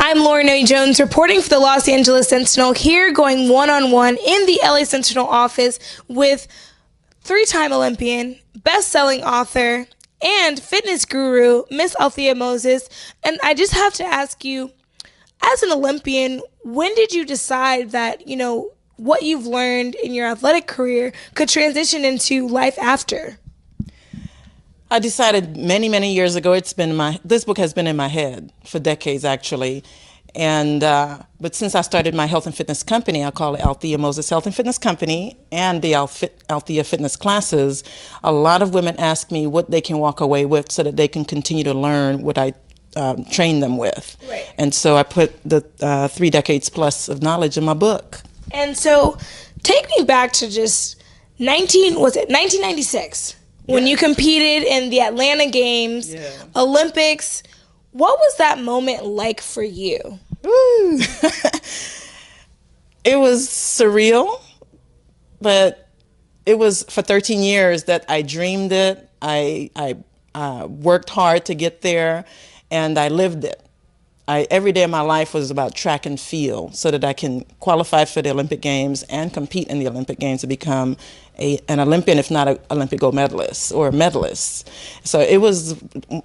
I'm Lauren Jones reporting for the Los Angeles Sentinel, here going one-on-one in the LA Sentinel office with three-time Olympian, best-selling author, and fitness guru, Miss Althea Moses. And I just have to ask you, as an Olympian, when did you decide that, what you've learned in your athletic career could transition into life after? I decided many, many years ago. This book has been in my head for decades, actually. And but since I started my health and fitness company, I call it Althea Moses Health and Fitness Company, and the Althea Fitness classes, a lot of women ask me what they can walk away with so that they can continue to learn what I train them with. Right. And so I put the 3 decades plus of knowledge in my book. And so take me back to just 1996? When you competed in the Atlanta Games, Olympics. What was that moment like for you? Ooh. It was surreal, but it was for 13 years that I dreamed it. I worked hard to get there, and I lived it. Every day of my life was about track and field so that I can qualify for the Olympic Games and compete in the Olympic Games to become an Olympian, if not an Olympic gold medalist or a medalist. So it was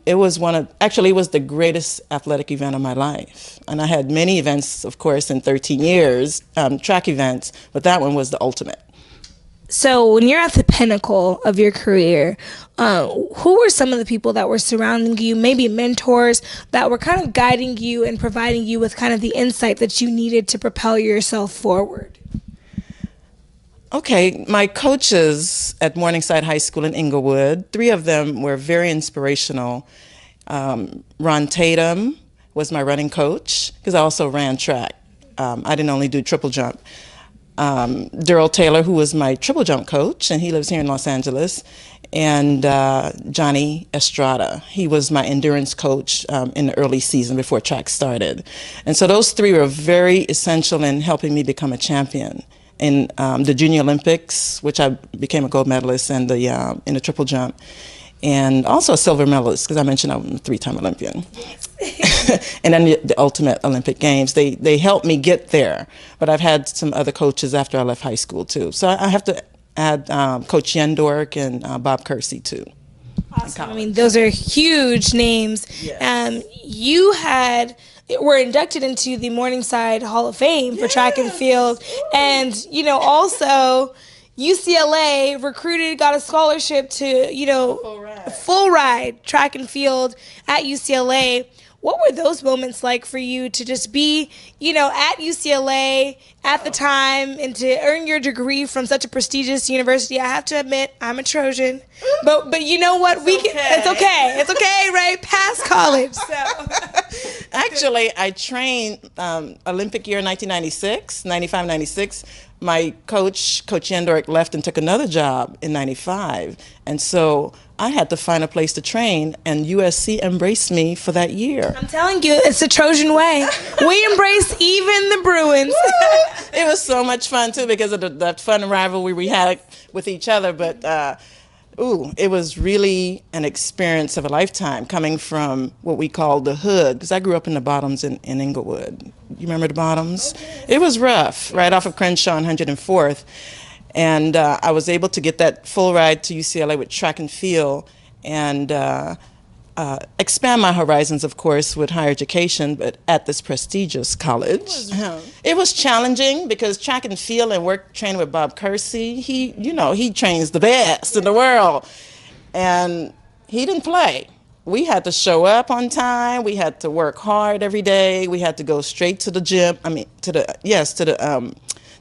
the greatest athletic event of my life. And I had many events, of course, in 13 years, track events, but that one was the ultimate. So when you're at the pinnacle of your career, who were some of the people that were surrounding you, maybe mentors that were kind of guiding you and providing you with kind of the insight that you needed to propel yourself forward? Okay, my coaches at Morningside High School in Inglewood, 3 of them were very inspirational. Ron Tatum was my running coach, because I also ran track. I didn't only do triple jump. Daryl Taylor, who was my triple jump coach, and he lives here in Los Angeles, and Johnny Estrada. He was my endurance coach in the early season before track started. And so those 3 were very essential in helping me become a champion in the Junior Olympics, which I became a gold medalist, and in the triple jump, and also a silver medalist, because I mentioned I'm a 3-time Olympian. And then the ultimate Olympic Games, they helped me get there. But I've had some other coaches after I left high school too. So I have to add Coach Yendork and Bob Kersey too. Awesome. I mean, those are huge names. Yes. You were inducted into the Morningside Hall of Fame for track and field, and also UCLA got a scholarship to full ride track and field at UCLA. What were those moments like for you to just be, at UCLA at the time and to earn your degree from such a prestigious university? I have to admit, I'm a Trojan, but you know what? It's okay, right? Past college. So. Actually, I trained Olympic year 1996, 95, 96. My Coach Yendork left and took another job in 95. And so I had to find a place to train, and USC embraced me for that year. I'm telling you, it's the Trojan way. We embrace even the Bruins. It was so much fun, too, because of that fun rivalry we had with each other. But, it was really an experience of a lifetime, coming from what we call the hood, because I grew up in the Bottoms in Inglewood. You remember the Bottoms? It was rough, right off of Crenshaw and 104th. And I was able to get that full ride to UCLA with track and field and expand my horizons, of course, with higher education, but at this prestigious college. It was challenging because track and field and training with Bob Kersey, he trains the best in the world. And he didn't play. We had to show up on time. We had to work hard every day. We had to go straight to the gym.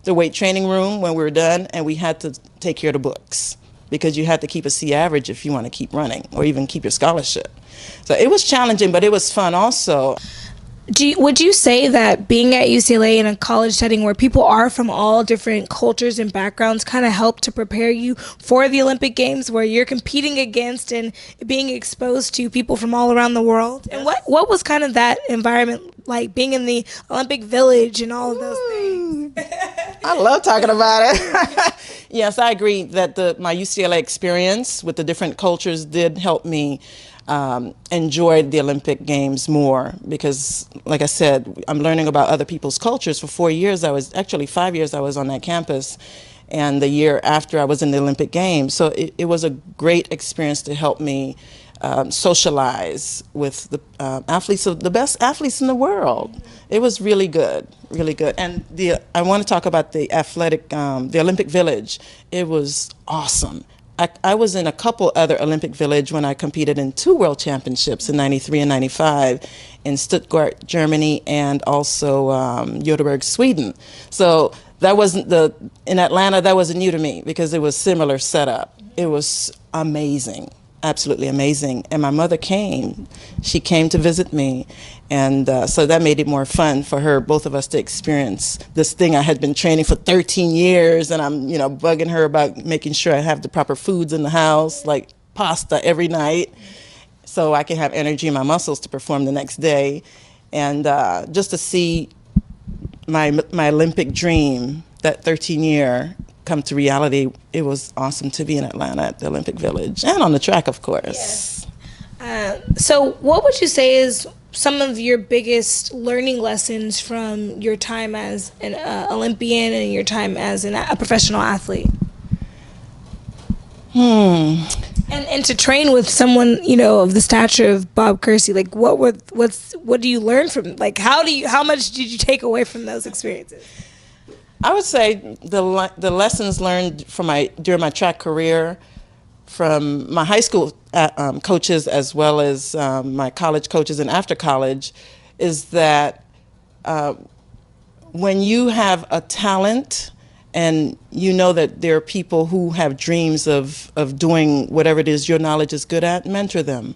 The weight training room when we were done, and we had to take care of the books because you had to keep a C average if you want to keep running or even keep your scholarship. So it was challenging, but it was fun also. Would you say that being at UCLA in a college setting where people are from all different cultures and backgrounds kind of helped to prepare you for the Olympic Games, where you're competing against and being exposed to people from all around the world? And what was kind of that environment like, being in the Olympic Village and all of those things? I love talking about it. Yes, I agree that my UCLA experience with the different cultures did help me enjoyed the Olympic Games more because, like I said, I'm learning about other people's cultures. For 4 years, 5 years I was on that campus, and the year after I was in the Olympic Games. So it was a great experience to help me socialize with the athletes, of the best athletes in the world. It was really good, really good. And I want to talk about the the Olympic Village. It was awesome. I was in a couple other Olympic Village when I competed in 2 world championships in '93 and '95 in Stuttgart, Germany, and also Göteborg, Sweden. So that wasn't in Atlanta, that wasn't new to me because it was similar setup. It was amazing, absolutely amazing. And my mother came. She came to visit me. And so that made it more fun for her, both of us, to experience this thing I had been training for 13 years. And I'm, bugging her about making sure I have the proper foods in the house, like pasta every night, so I can have energy in my muscles to perform the next day. And just to see my Olympic dream, that 13-year, come to reality, it was awesome to be in Atlanta at the Olympic Village and on the track, of course. Yes. So what would you say is some of your biggest learning lessons from your time as an Olympian and your time as a professional athlete? And to train with someone, of the stature of Bob Kersee, like what do you learn from, like how much did you take away from those experiences? I would say the lessons learned during my track career from my high school coaches as well as my college coaches and after college is that when you have a talent and you know that there are people who have dreams of doing whatever it is your knowledge is good at, mentor them.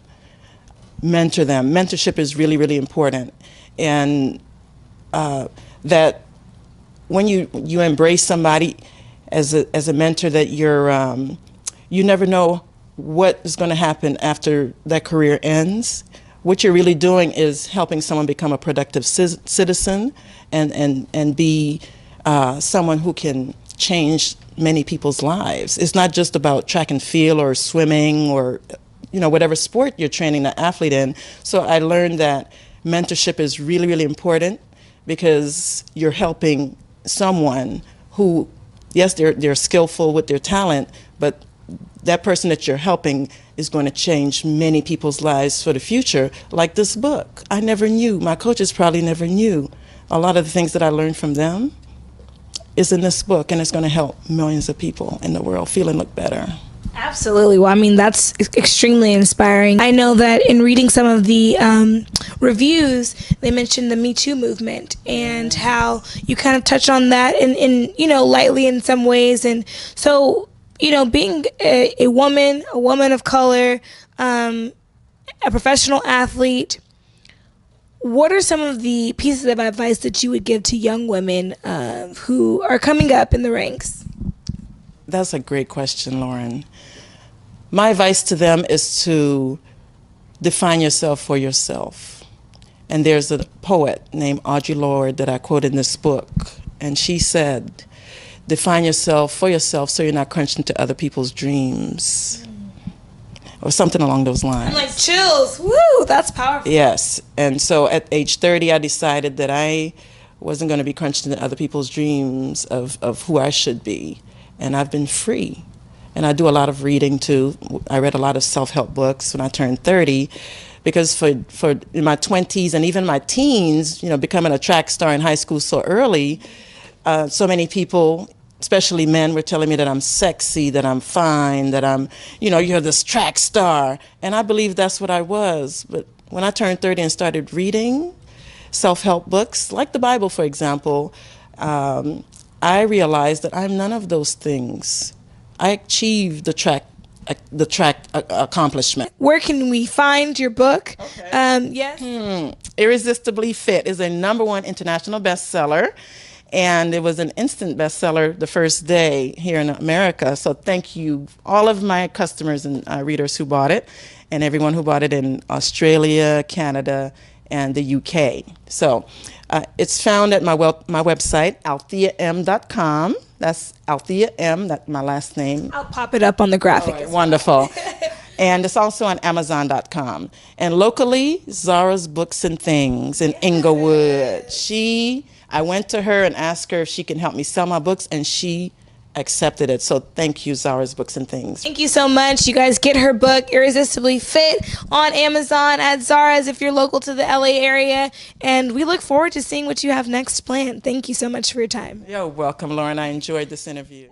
Mentor them. Mentorship is really, really important. And that when you embrace somebody as a mentor, that you never know what is going to happen after that career ends. What you're really doing is helping someone become a productive citizen and be someone who can change many people's lives. It's not just about track and field or swimming or whatever sport you're training the athlete in. So I learned that mentorship is really, really important because you're helping someone who, yes, they're skillful with their talent, but that person that you're helping is going to change many people's lives for the future. Like this book, I never knew, my coaches probably never knew, a lot of the things that I learned from them is in this book, and it's going to help millions of people in the world feel and look better. Absolutely. Well, I mean, that's extremely inspiring. I know that in reading some of the reviews, they mentioned the Me Too movement and how you kind of touch on that in lightly in some ways. And so, being a woman of color, a professional athlete, what are some of the pieces of advice that you would give to young women who are coming up in the ranks? That's a great question, Lauren. My advice to them is to define yourself for yourself. And there's a poet named Audre Lorde that I quote in this book, and she said, define yourself for yourself so you're not crunched into other people's dreams. Or something along those lines. I'm like, chills. Woo, that's powerful. Yes. And so at age 30, I decided that I wasn't going to be crunched into other people's dreams of who I should be. And I've been free. And I do a lot of reading, too. I read a lot of self-help books when I turned 30. Because for in my 20s and even my teens, becoming a track star in high school so early, so many people, especially men, were telling me that I'm sexy, that I'm fine, that I'm, you're this track star. And I believe that's what I was. But when I turned 30 and started reading self-help books, like the Bible, for example, I realized that I'm none of those things. I achieved the track accomplishment. Where can we find your book? Okay. Yes. Irresistibly Fit is a #1 international bestseller. And it was an instant bestseller the first day here in America. So thank you, all of my customers and readers who bought it, and everyone who bought it in Australia, Canada, and the UK. So it's found at my website, altheam.com. That's Althea M, that's my last name. I'll pop it up on the graphic. Wonderful. And it's also on Amazon.com. And locally, Zara's Books and Things in Inglewood. I went to her and asked her if she can help me sell my books, and she accepted it. So thank you, Zara's Books and Things. Thank you so much. You guys get her book, Irresistibly Fit, on Amazon at Zara's if you're local to the LA area. And we look forward to seeing what you have next planned. Thank you so much for your time. You're welcome, Lauren. I enjoyed this interview.